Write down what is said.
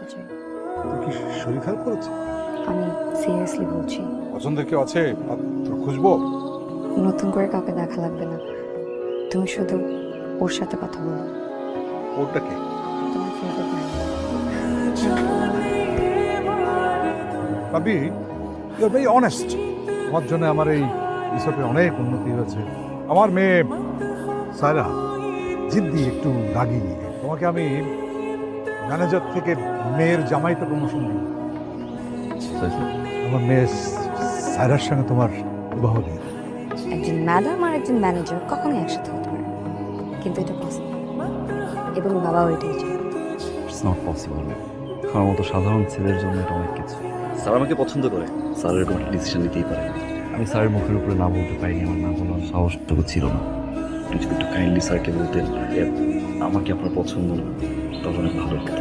করতে চাই। তুই কি শরীর খারাপ করেছে? আমি সিরিয়াসলি বলছি, পছন্দের কেউ আছে? পাত্র খুঁজবো? নতুন করে কাউকে দেখা লাগবে না, তুমি শুধু ওর সাথে কথা বলো। ওটা কে? তোমার ফেভারিট ম্যান। ভাবি, ইউ আর ভেরি অনেস্ট। আমার জন্য আমার এই রিসোর্টে অনেক উন্নতি হয়েছে। আমার মেয়ে সায়রা জিদ্দি, একটু রাগী। তোমাকে আমি ম্যানেজার থেকে মেয়ের জামাইতে প্রমোশন দিই। আমার মেয়ে সায়রার সঙ্গে তোমার বিবাহ দিই। একজন ম্যাডাম আর একজন ম্যানেজার কখনোই একসাথে হতে পারে না। কিন্তু এটা পসিবল, এবং বাবাও এটাই চায়। It's not possible. আমার মতো সাধারণ ছেলের জন্য এটা অনেক কিছু। স্যার আমাকে পছন্দ করে, স্যারের কোনো ডিসিশন নিতেই পারে। আমি স্যারের মুখের উপরে না বলতে পারিনি, আমার না বলার সাহসটুকু ছিল না। আপনি যদি একটু কাইন্ডলি স্যারকে বলতেন যে আমাকে আপনার পছন্দ না, তখন অনেক ভালো হতো।